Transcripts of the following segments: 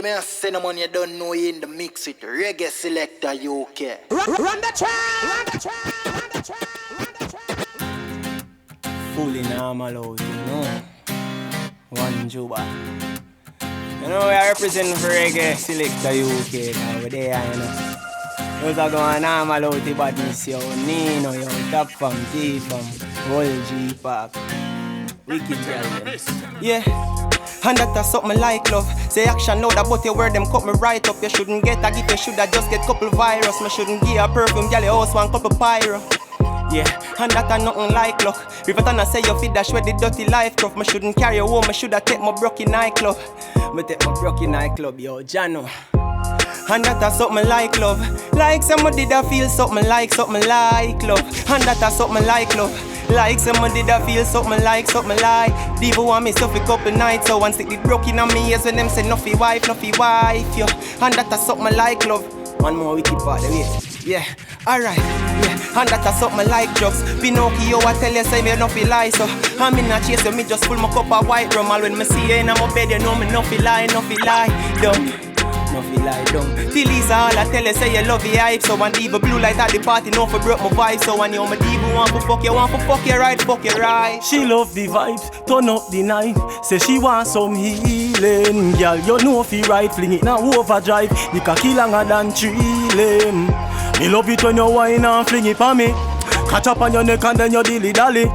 Yeah, me a cinnamon, you don't know you in the mix with Reggae Selecta UK. Run the track! Run the track! Run the track! Run the track! Fully Nawmality, you know. One Jubba. You know, we are representing for Reggae Selecta UK. Now we're there, you know. Those are going Nawmality badness, yo. Nino, yo. Top from T from Whole G Park. Wicked girl, yeah. And that's something like love. Say action loud about your word, them cut me right up. You shouldn't get a gift, you shoulda just get couple virus. Me shouldn't give a perfume, girl, your house one couple pyro. Yeah, and that ain't nothing like luck. Riverton say you feed dash where the dirty life tough. Me shouldn't carry you home, me shoulda take my broken nightclub. Me take my broken nightclub, yo, Jano. And that's something like love. Like somebody that feel something like love. And that's something like love. Like somebody that feel something like Diva want me stuff a couple nights. So one stick the broken on me ears when them say nothing wife, yo. And that's something like love. One more wicked part of it. Yeah, alright, yeah. And that's something like drugs. Pinocchio, I tell you, say me nothing lie. So I'm in a chase, so me just full my cup of white rum. All when me see you in my bed, you know me nothing lie. Nothing lie dumb. Till Lisa all I tell you say you love the hype. So when Diva blue light at the party, no for broke my vibe. So when you my Diva want to fuck you right. She love the vibes, turn up the night. Say she want some healing. Girl, you know fi right, fling it now overdrive. The cocky longer than 3 lane. Me love it when you whine and fling it for me. Catch up on your neck and then you dilly-dally.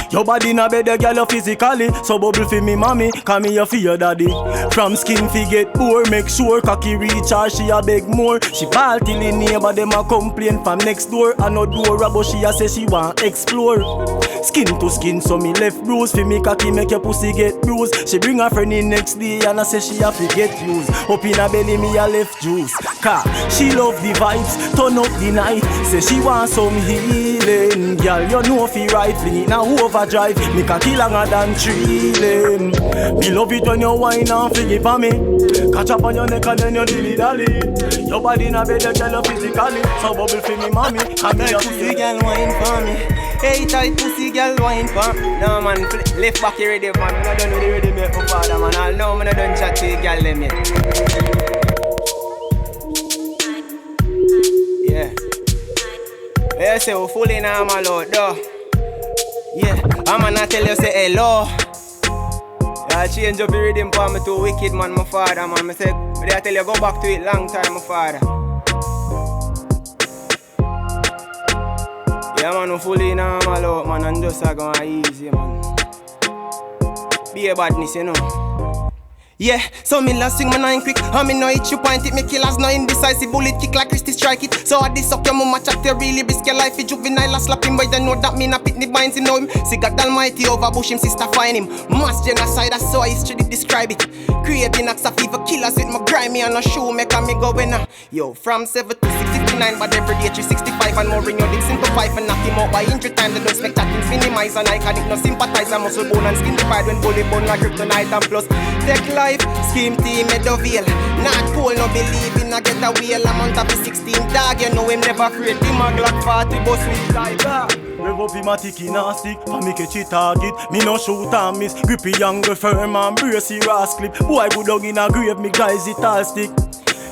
Your body na bed, girl, you physically. So bubble fi me mommy, call me your fi your daddy. From skin fi get poor, make sure cocky reach her, she a beg more. She ball till the neighbor, them a complain from next door. And no door, but she a say she want explore. Skin to skin, so me left bruise. Fi me cocky make your pussy get bruised. She bring her friend in next day and I say she a fi get used. Up in her belly, me a left juice. Car, she love the vibes, turn up the night. Say she want some healing. Girl, you know fi right, fling it now overdrive. Me cocky longer than 3 lane. Me love it when you whine and fling it for me. Catch up on your neck and then you dilly-dally. Your body na bed, girl, you physically. So bubble fi me mommy, and me a pussy girl whine for me. Hey tight pussy girl whine for me. No man, lift back your ready man. I don't know the ready make my father man. I'll know man I don't chat to the girl them yet. Yeah. Yeah, say we fully Nawmality though. Yeah, I'm gonna tell you say hello. Yeah, change up the rhythm for me too wicked man, my father man. Me say, I tell you go back to it long time, my father. Yeah man, we fully Nawmality man, and just a going easy man. Be a badness, you know. Yeah, so me last swing my 9 quick. And me know it, you point it, me killers no indecisive. Bullet kick like Christy strike it. So I this up your mama chat, you really risk your life. If juvenile a slap him, but you know that me na pit the binds him. Know him, see God almighty over bush him, sister find him. Mass genocide, that's how history describe it. Creating acts of evil killers with my grimy and a shoe maker me go winner. Yo, from 7 to 669, but every day 365 and more ring your dicks into 5 and knock him out by injury time. They don't expect that things minimize and iconic, no sympathize. And muscle bone and skin divide when bullet bone like kryptonite and plus take life, scheme team, Meadowvale. Not cool, no believe in a get a wheel. I'm on top of 16 dog, you know him never afraid. Him a Glock 40 bus with tiger. Rev up him a ticky and stick, for me catch it target. Me no shoot and miss, grippy angle firm and bracy ras clip. Boy go down in a grave, me guys it all stick.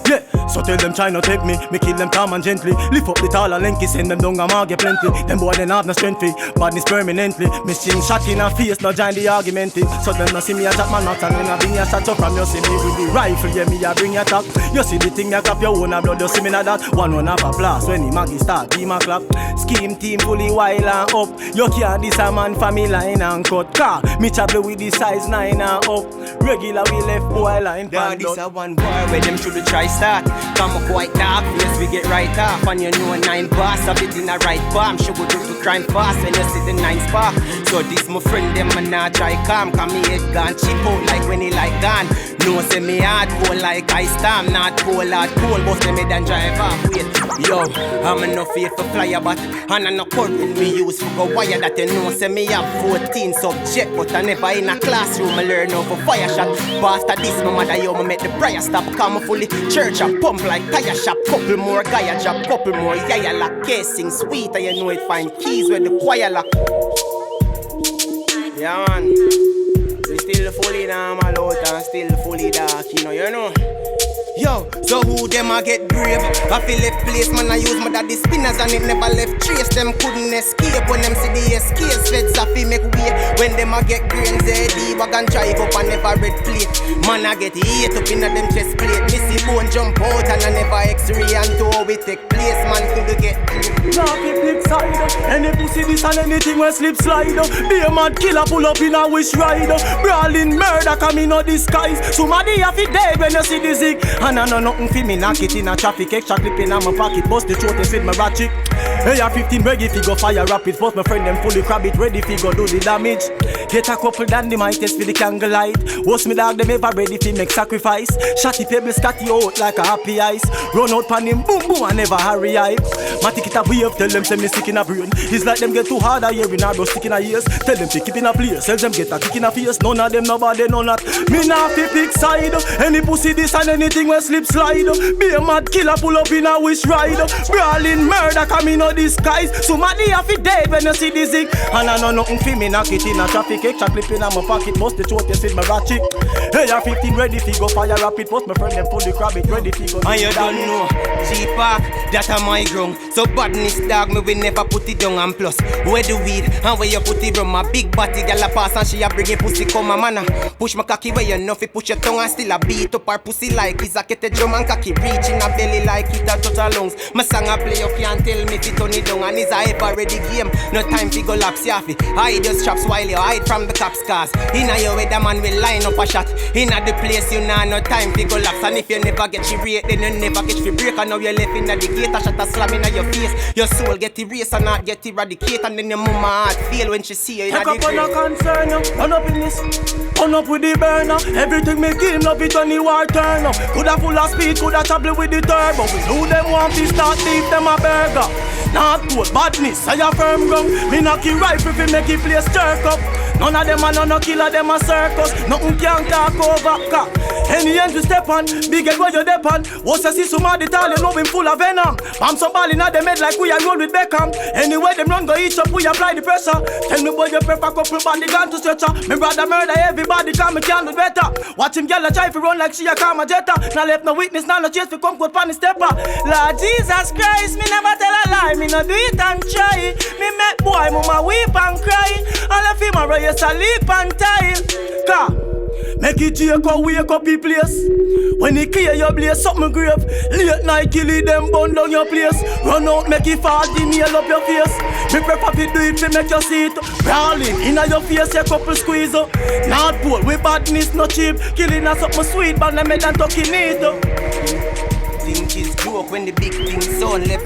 Yeah, so tell them try not take me kill them calm and gently. Lift up the tall and lanky, send them down a market plenty. Them boy then have no strength fi, badness permanently. Me sing shot in a face, no join the argument. So them no see me a chat man out and then I bring a shot up from you see me with the rifle. Yeah, me a bring your top. You see the thing me a clap your own a blood, you see me na that. One have a blast when the Maggie start, team a clap. Scheme team fully wild and up. You can't diss a man for me line and cut. Car, me travel with the size 9 and up. Regular we left boy line. Yeah, this a one boy where them should try start. Come up quite dark, yes we get right off. And you know 9 bars of it in a right palm. She would do to crime fast when you see the 9 spark. So this my friend them and not try calm. Cause me head gone cheap out like when he like gone. No say me hard cold like ice storm. Not cold hard cold, bust them head and drive off. Wait, yo, I'm enough fear for flyer but and I no current me use for go wire that you know say me have 14 subject. But I never in a classroom I learn over fire shot. But after this my mother yo me make the prayer stop. Come fully church up. Pump like tire shop, couple more Gaia job, couple more yaya lock, casing sweet, and you know it find keys where the choir lock. Yeah man, we still fully Nawmality and still fully dark, you know. Yo, so who them a get brave? I feel left place, man, I use my daddy spinners and it never left trace. Them couldn't escape when them see the escape. Feds a fi make way when them a get grains. ZD wagon drive up and never red plate. Man, I get hate up in a them chest plate. Missy bone jump out and I never x-ray until we take place. Man, could get Now keep flip side. Any pussy this and anything when slip slide. Be a mad killer pull up in a wish ride. Brawling murder come in no disguise. Somebody have it dead when you see the zig. And I know nothing for me, knock it in a traffic. Extra clip in my pocket, bust the throat and feed my ratchet. Hey, I 15 ready fi go fire rapid. Force my friend them fully crab it, ready fi go do the damage. Get a couple than the might test for the candle light. Watch me dog them ever ready fi make sacrifice. Shotty pebble scatty out like a happy ice. Run out pan him boom boom and never hurry hype. Matic it a wave, tell them say me stick in a brain. It's like them get too hard a year in a bro stick in a ears. Tell them to keep in a place, tell them get a kick in a face. None of them nobody none that. Me nah fi pick side. Any pussy this and anything when slip slide. Be a mad killer pull up in a wish ride. Brawling murder come in no disguise. Somebody have it dead when you see the zig. And I know nothing for me, knock it in a traffic. Extra clip in my pocket, bust the throat, you see my ratchet. Hey, I'm 15 ready fi go fire rapid. Post my friend them fully crab it, ready fi go. And you don't know, G-Park, that a my ground. So badness dog, me we never put it down. And plus, where the weed, and where you put it from. My big body gal a pass and she a bring it pussy come a manna. Push my cocky where you know fi push your tongue and still a beat up her pussy like it's a kettle drum and cocky reach in a belly like it a touch her lungs. My song a play, you can't tell me fi turn it down. And it's a ever ready game, no time fi go laps yaffy. Hide your straps while you hide from the cops cars. Inna your way the man will line up a shot. Inna the place you nah no time fi go laps. And if you never get she rate, then you never get fi break. And now you left inna the gate, a shot a slam inna your face. Your soul get erased and not get eradicated. And then your mama heart feel when she see you inna the grave. Take up on a concern, run up in this, run up with the burner. Everything me give, love it when the war turn up. Coulda full of speed, coulda trouble with the turbo. We know them want to start, leave them a burger. Not good badness, I a firm ground. Me knock it right if you make it place jerk up. None of them a no killer, them a circus. Nothing can talk over car. Any end you step on, big head where you dep on. Once you see somebody tall, you know him full of venom. Bam some ball inna them head like we a roll with Beckham. Anyway them run go each up, we apply the pressure. Tell me boy you prefer couple body gun to stretcher. Me brother murder everybody, come me can do better. Watch him gyal a try to run like she a karma jetta. Now left no witness, now no chase fi come quote pan the stepper. Lord Jesus Christ, me never tell a lie, me no do it and try. Me make boy mama weep and cry. All of him a race a leap and tile. Car make it take a wake up the place. When it clear your blaze something grave. Late night kill it them burn down your place. Run out make it fall the nail up your face. Me prefer to do it to make you see it. Brawling inna your face a couple squeeze up. Not poor with badness no cheap. Killing us something sweet but them head and tucking it up. Think is joke when the big thing sound left.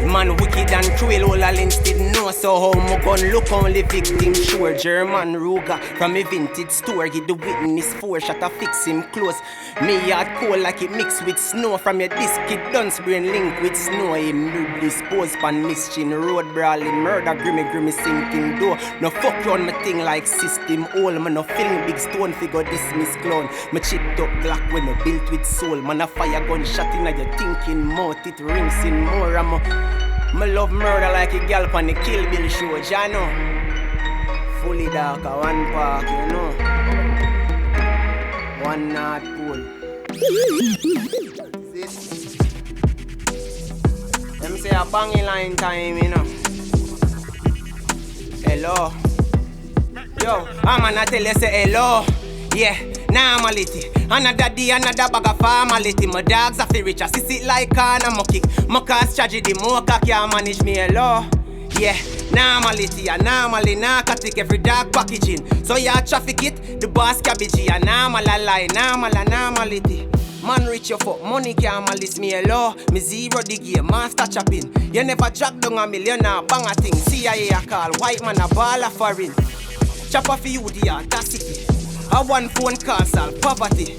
Man wicked and cruel, all a lens didn't know. So how my gun look only victim sure. German Ruger from a vintage store. Give the witness 4 shot a fix him close. Me yard cold like it mixed with snow. From your disc it dunce brain link with snow. Him dispose pan mischief road. Brawling murder grimmy sinking door. No fuck round me thing like system all. Man no feeling big stone figure dismiss clown. Me chipped up black when no built with soul. Man a fire gun shot in your thinking mouth. It rings in more. Me love murder like a gal on the Kill Bill show, ya know. Fully dark, a one park, you know. One North Pole. Them say a banging line time, you know. Hello. Yo, I'm gonna tell you say hello. Yeah, Nawmality. Another day, another bag of formality. My dogs are fi rich, I see it like an I'm a kick. My cars tragedy, more can't manage me hello. Yeah, Nawmality, a normally narcotic, every dog packaging. So ya traffic it, the boss cabbagey, a normal a lie, normality. Man rich you fuck, money can't malice me hello. Me zero the game, master chopping. You never drag down a millionaire, bang a thing. CIA a call, white man a ball a foreign. Chop off you the audacity. A one phone call solve poverty.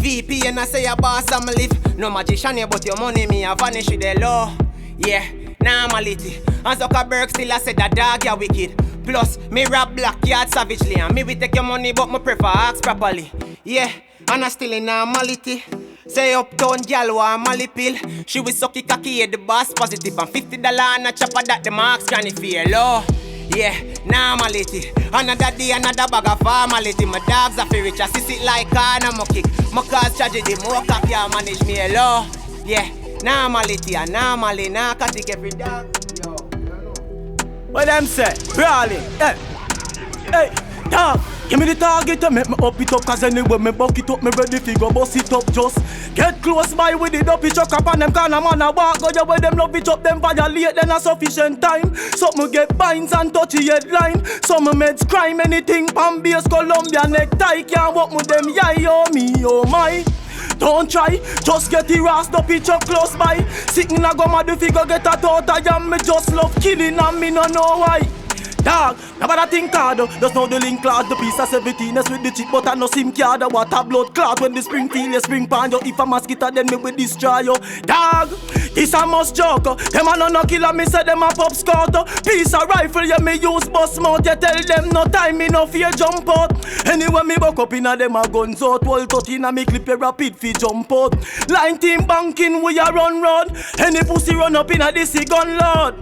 VP and I say a boss I'm live. No magician but your money me a vanish with the law. Yeah, Nawmality. And Zuckerberg still a say that dog ya wicked. Plus, me rap black yard savagely. And me we take your money but me prefer ask properly. Yeah, and I still in Nawmality. Say uptown gal wa Mali pill. She will suck it cocky the boss positive. And $50 and a chopper that the marks granny feel low. Yeah, Nawmality. Another day, another bag of formality. My dogs are rich, I see it like I'm a kick. My cause tragedy, more cap, yeah, manage me alone. Yeah, Nawmality, and normally, narcotic every dog. Yo, what them say? Brawling. Hey, dog. Give me the target to make me up it up. Cause anyway me buck it up, me ready fi go bust it up. Just get close by with the dopey chuck up on them corner man a walk. Go where them love it up, them violate then a sufficient time. Some me get binds and touchy headline. Some me meds crime anything. Pan base Columbia necktie. Can't walk with them yai oh me oh my. Don't try, just get the rast up each up close by. Sitting a go mad if you go get a thought I am. Me just love killing and me no know why. Dog, nobody think hard. There's no the link cloud. The piece of 17s with the chip, but I no sim card. What a blood clot when the spring feel you spring pan you. If a mosquito then me will destroy you. Dog, this a must joke. Them a no killer, me say them a pop scout. Piece of rifle you me use bust mouth. You tell them no time, me no fear jump out. Anyway me buck up inna them a guns out. Wall 30 inna me clip you rapid fi jump out. Line team banking we a run road. Any pussy run up inna this gun lord.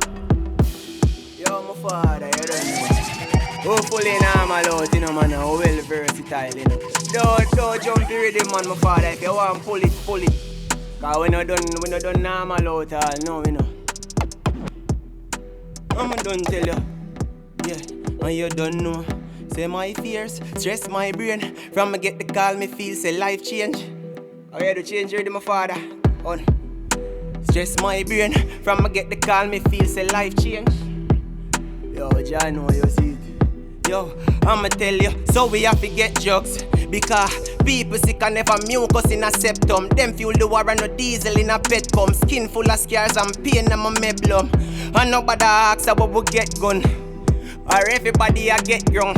Yo, my father, you don't know. Hopefully, Nawmality, you know, man, well versatile, you know. Don't jump the rhythm, man, my father. If you want, pull it. Cause we not done Nawmality all, no, you know. I'm done tell you. Yeah, and you don't know. Say my fears, stress my brain. From me get the call, me feel say life change. Oh, yeah, the change rhythm, my father. On. Stress my brain. From me get the call, me feel say life change. Yo, John, know you see it. Yo, I'ma tell you, so we have to get drugs. Because people sick and never mucus in a septum. Them fuel the war and no diesel in a pet pump. Skin full of scars and pain in my meblum. And nobody asks about we get gun. Or everybody a get drunk.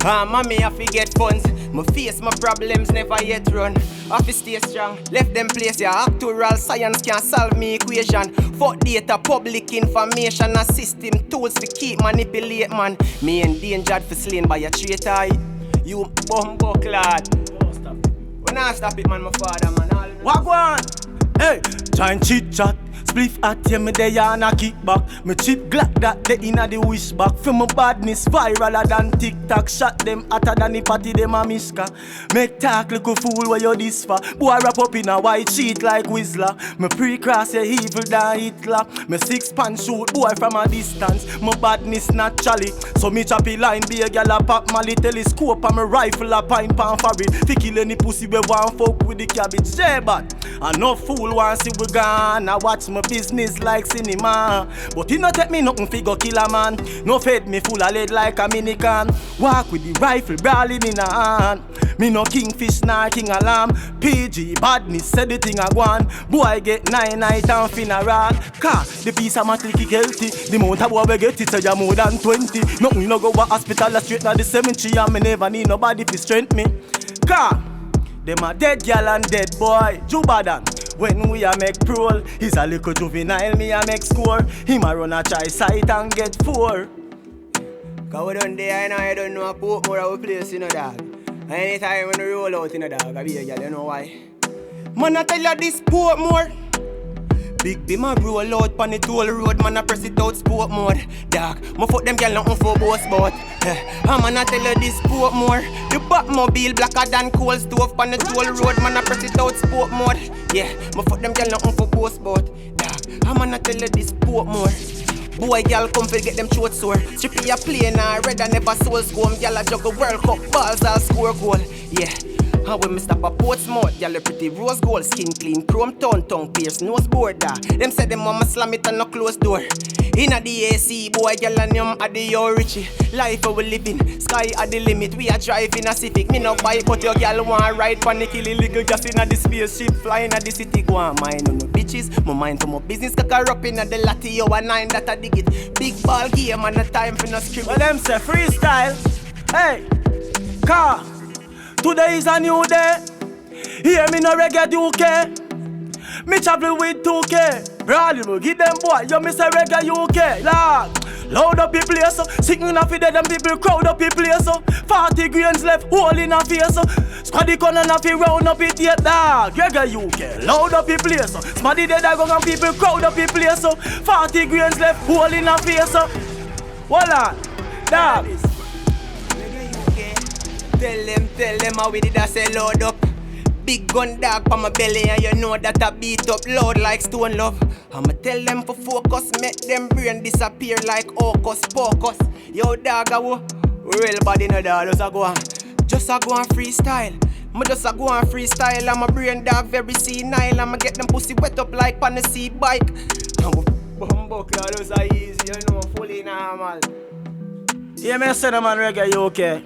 Mommy have to get funds. My face, my problems never yet run. Have to stay strong. Left them place, yeah. Actual science can't solve me equation. Fuck data, public information, a system tools to keep manipulate, man. Me endangered for slain by a traitor. You bumbo clad. We not stop it, man, my father, man. Wagwan! Hey, try and chit chat. Spliff at you, me dey and a kick back. Me chip glad that they inna the wish back. For my badness viraler than TikTok. Shot them hotter than the party them a miska. Make talk like a fool where you this for. Boy wrap up in a white sheet like Whistler. Me pre-cross you evil than Hitler. Me 6-pan shoot boy from a distance. My badness naturally. So me choppy line be a gal a pop Mali telescope and me rifle a pine pan for it. Fi kill any pussy we want fuck with the cabbage. Say bad. And no fool want see we gone. I watch my business like cinema. But it no take me nothing fi go kill a man. No fed me full of lead like a minican. Walk with the rifle brawling in a hand. Me no kingfish nor king alarm. PG badness said the thing a gwan. Boy get 9 night and funeral. Car the piece of matter kick healthy. The amount of boy we get it say you more than 20. Nothing no go to hospital straight na the cemetery. And me never need nobody fi strength me. Car them a dead gal and dead boy. Jubba dan. When we a make prole, he's a little juvenile, me a make score. Him a run a try sight and get 4. Cause we done there, you know, I don't know a port more of a place, you know, dog. And anytime when we roll out, you know, dog, I be a girl, you know why? Man, I tell you this port more. Big B, my roll out pon the toll road, man, I press it out sport mode. Dog, my foot them girl nothing for boss but. Man, I tell you this sport more. The Batmobile blacker than coal stove pon the toll road, man, I press it out sport mode. Yeah, my foot them girl nothing for boss but. Dog, man, I tell you this sport more. Boy, girl, come for get them throat sore. Strippy a plane, red and never soul scum. Girl, I juggle World Cup balls, I'll score goal. Yeah. And when me stop a Portsmouth, y'all a pretty rose gold, skin clean, chrome tongue pierce, nose border. Them say them mama slam it and no close door. Inna the AC, boy, y'all and yum at the yo Richie. Life we living, sky at the limit. We a driving a Civic, me no bike, but your girl want ride pon the killy little just inna the spaceship, flying at the city. Go on, mind on no bitches, my mind for my business. Cocker up inna the latte, yo a 9 that I dig it. Big ball game and no time for no script. Well, them say freestyle. Hey, car. Today is a new day. Hear me no reggae UK. Me travel with 2K. Brawling, give them boy. You me say reggae UK. Lord, loud up the place. Singing off it, them people crowd up the place. 40 grains left, hole in a face. Squaddy con and off it round up it yet dog. Reggae UK, loud up the place. Smaddy dead I go and people crowd up the place. 40 grains left, hole in a face. Hold on. Dog. Tell them how we did I say load up. Big gun dog pa my belly and you know that I beat up loud like stone love. I'ma tell them for focus, make them brain disappear like hocus pocus. Yo dog, I will real body no dog, just a go on freestyle. Me just a go on freestyle, I'm a brain dog very senile. I'ma get them pussy wet up like pan the sea bike. I'm a bumbo cloud, those are easy, you know, fully normal. Yeah, me say them on reggae, you okay?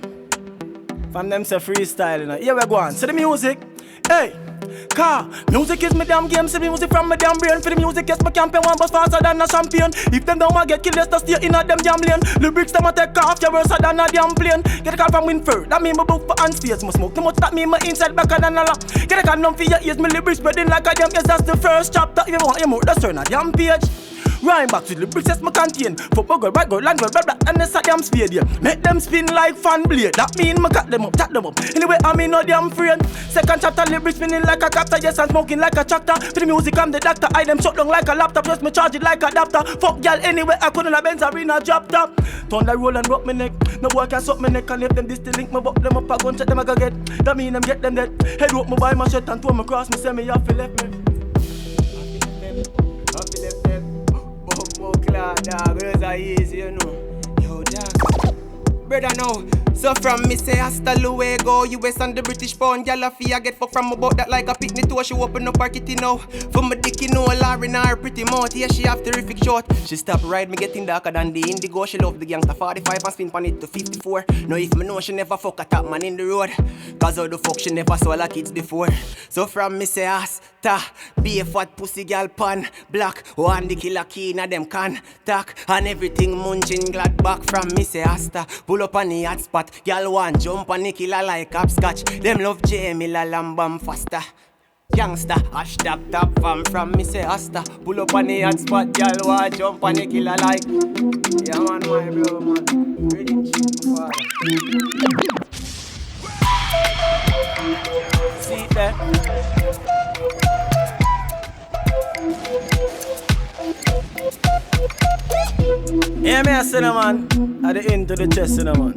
From them say freestyle, you know. Here we go on. See the music. Hey, car, music is my damn game. See music from my damn brain. For the music, yes, my campaign one bus faster than a champion. If them don't want get killed, let's stay in a them damn lane. Lyrics them a take off, you're worse than a damn plane. Get a call from Winford, that mean my book for unspace. My smoke too much, that mean my inside backer than a lot. Get a call numb for your ears, my lyrics spreading like a damn. Yes, that's the first chapter. If you want your more, just turn a damn page. Rhyme back to the lyrics as my contain. Football girl, right girl, land girl, blah blah, and this a damn spade, yeah. Make them spin like fan blade. That mean me cut them up, tap them up. Anyway, I mean no damn friend. Second chapter, lyrics spinning like a captor, yes, and smoking like a tractor. For the music, I'm the doctor. I them shut down like a laptop, just me charge it like a adapter. Fuck y'all anyway, I couldn't have Benz arena drop top. Thunder roll and rock me neck. No boy can suck me neck and if them this to link me buck them up, I gun check them I go get. That mean them get them dead. Head up me by my shit and throw me cross me, say me off, left me. Dog, those are easy, you know. Yo, dog. Brother, now. So from me say hasta luego, US and the British pound, y'all a fee I get fuck from about that like a picnic tour. She open up her kitty now. For my dick, you know, Larry in her pretty mouth. Yeah, she have terrific short. She stop ride me getting darker than the indigo. She love the gangsta 45 and spin pan it to 54. Now if me know she never fuck a top man in the road, cause how the fuck she never swallow kids before. So from me say hasta, be a fat pussy girl pan, black, one the killer key in a them can, tack, and everything munching glad back from me say hasta. Pull up on the hot spot. Y'all want jump on the killer like hopscotch. Them love Jamie la lambam faster. Youngster, hashtag top from me say hasta. Pull up on the hot spot, y'all want jump on the killer like. Yeah man, my bro man. Ready cheap father. See it there. Yeah, me a say no man. At the end to the chest, no man.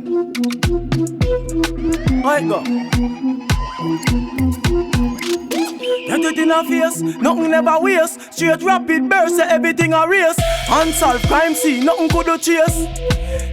How it go? Get it in a face, nothing never waste. Straight rapid burst, say everything a race. Unsolved crime scene, nothing could do chase.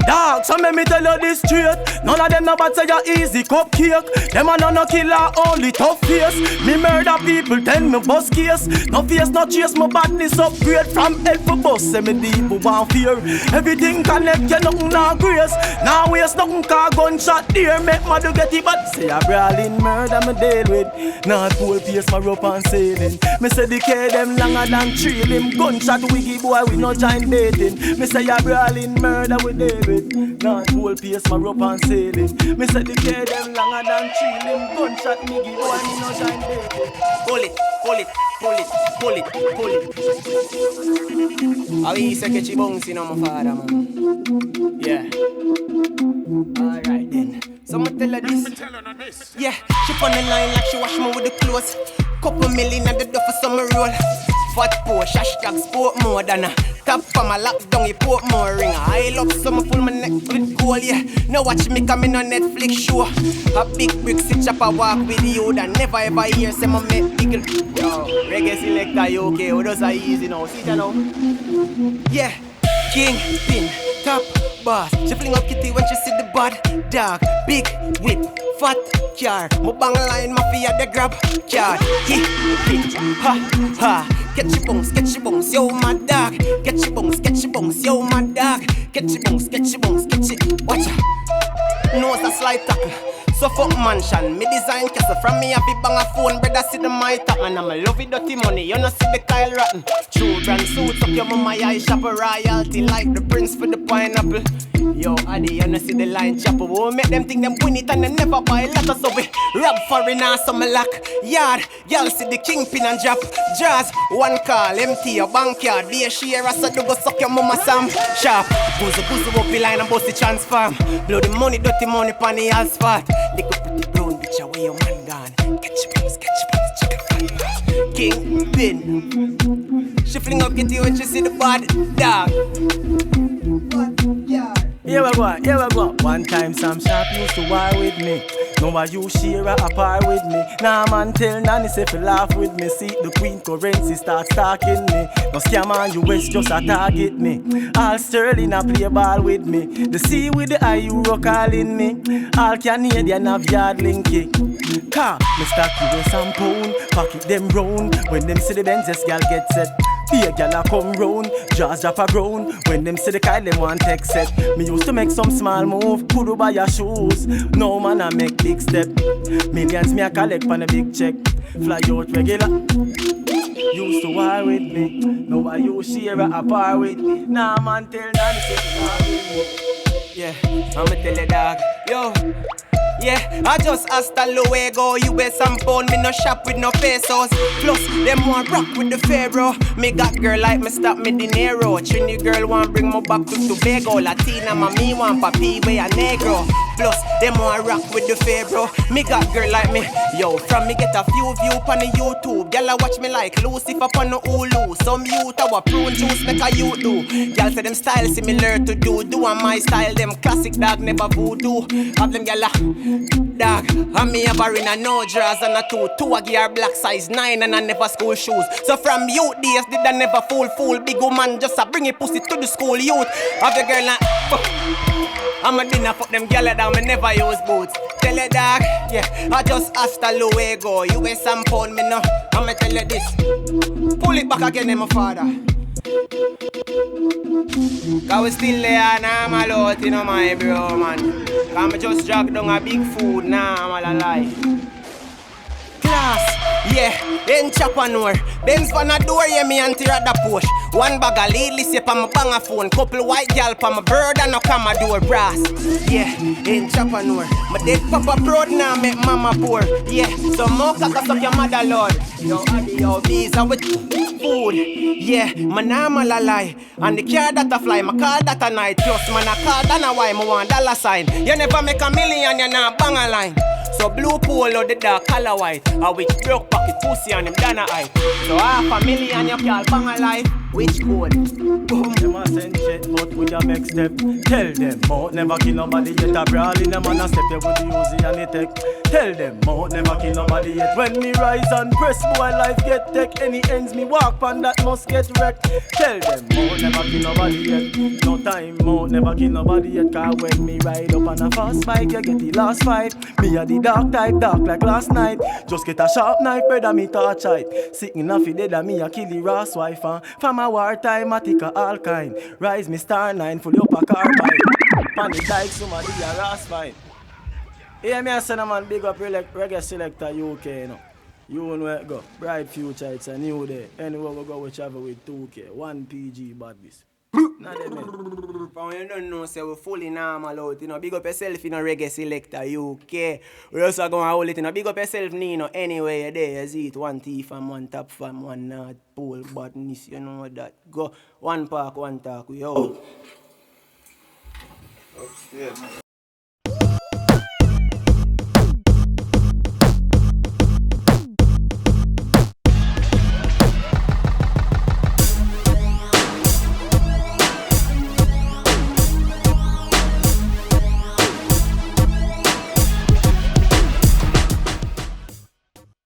Dog, so let me tell you this straight. None of them no bad say you easy cupcake. Them a no killer, only tough face. Me murder people, then me bust case. No face, no chase, my badness upgrade. From head for bust, say me deep one fear. Everything connect, you nothing no grace. Now waste nothing car gunshot there. Make my do get it bad. Say a brawling murder me deal with. Not full pace, my rope and sailing. Me say the K them longer than trailing. Gunshot wiggy boy, we no join dating. Me say a brawling murder we deal with. Not full pace, my rope and sailing. Me say the K them longer than trailing. Gunshot wiggy boy, we no join dating. Pull it, pull it, pull it, pull it, pull it. I wish I catch you bounce, you know, my father, man. Yeah. Alright then. So I'ma tell her this. Yeah, she on the line like she wash me with the clothes. Couple million at the door for summer roll. Fat Porsche, hashtag sport more than a top from my lap down, you port more ring. I love summer full my neck with gold, yeah. Now watch me coming on Netflix show. A big brick sit up a walk with you that never ever hear say my mate eagle. Yo, reggae selector, you okay? Oh, those are easy now, see that now? Yeah, king, pin, top, boss. She fling up kitty when she see the bad dog. Big whip, fat car. My bang line, mafia the grab car. Hit, ha, ha. Catch your bones, yo my dog. Catch your bones, yo my dog. Catch your bones, catch it. Watch out. Nose a slide tackle. So fuck mansion, me design castle. From me happy bang a phone, brother see the my top. And I'm a love it dirty money, you know see the Kyle rotten. True brand suits up your mama eye shop a royalty like the prince for the pineapple. Yo, Addy, you know see the line chopper. Won't make them think them win it and them never buy a lot of so we rob foreigner, some lock yard. Y'all see the kingpin and drop jazz. One call, empty your bankyard. Be a share, so do go suck your mama some sharp. Boozy up the line and bust the transform. Blow the money, dirty money, pan the asphalt. Lick up pretty brown bitch away your man gone. Catch your bones, chicken fire. Kingpin. She fling up kitty when she see the bad dog. Bad yard. Here we go. One time Sam Sharp used to war with me. Now I you share a par with me. Nah man tell Nanny say fi laugh with me. See the Queen currency start stalking me. No scam on US just a target me. All Sterling a play ball with me. The C with the I Euro calling me. All Canadian have yard linky. Car, me stack US and pound. Pocket them round. When them see the Benz, this gal get set. Be a gal a come round, jaws drop a ground. When them see the Kyle, them want text set. Me used to make some small move, could buy your shoes. No man I make big step. Millions me a collect on a big check. Fly out regular. Used to war with me. Now I you share a par with me. Nah man tell Nanny say war with me. Yeah, I'ma tell you dog. Yo. Yeah, I just hasta luego. US and pound, me no shop with no pesos. Plus, them want rock with the pharaoh. Me got girl like me stop me dinero. Trini girl want bring me back to Tobago. Latina mami want papi we a negro. Plus, them want rock with the pharaoh. Me got girl like me. Yo, from me get a few view on the YouTube. Girl I watch me like Lucifer on the Hulu. Some youth our prune juice make a you do. Girl say them style similar to do. Do on my style, them classic dog never voodoo. Have them gyal dog, and me a barring a no drawers and a two a gear black size 9 and a never school shoes. So from youth days did I never fool big woman just a bring a pussy to the school youth. Have the girl like I'm a dinner fuck them gyal down me never use boots. Tell you dog, yeah, I just hasta luego. US and pound me no, I'ma tell you this. Pull it back again, my father. Cause we still there, nah, I'm a lot, you know, my bro, man. Cause I just drag down a big food, nah, I'm a lie. Class, yeah, then chop on door. Benz van a door, yeah, me auntie at the push. One bag of lead, list pa my bang a phone. Couple white gal pa my bird and no Commodore brass. Yeah, then chop on door. My dead papa proud now make mama poor. Yeah, so more cock suck your mother lord. Yo, Adi, yo, visa with food. Yeah, my name a lie. And the car that a fly, my car that a night. Plus, man a car that a why, my $1 sign. You never make a million, you not bang a line. So blue polo, the dark color white. A which broke pocket pussy and him done a eye. So $500,000 you can't bang a life. Which code? Boom. Them a send shit, but with your next step. Tell them, mouth never kill nobody yet. A brawling them and a step you with the Uzi and the tech. Tell them, mouth never kill nobody yet. When me rise and press, boy life get tech. Any ends me walk on that must get wrecked. Tell them, mouth never kill nobody yet. No time, mouth never kill nobody yet. Cause when me ride up on a fast bike, you get the last fight. Me a the dark type, dark like last night. Just get a sharp knife, brother, me touch height. Sitting off dead and me a kill the Ross wife. From a wartime, I take a alkaline. Rise me star 9, fully up a carbine. Pan the dike, somebody a Ross fine. Hear me a son of man, big up reggae selector UK, you know. You know where it go. Bright future, it's a new day. Anywhere we go, we travel with 2K. 1 PG badness. Not them, man. From you don't know, say we fully normal out, you know. Big up yourself, you know, reggae selector UK. We also gonna hold it, you know. Big up yourself, Nino. Anyway, you're there, you see it. 1 T from 1 top from 1 North Pole badness, you know that. Go 1 park, 1 talk, we out. Upstairs.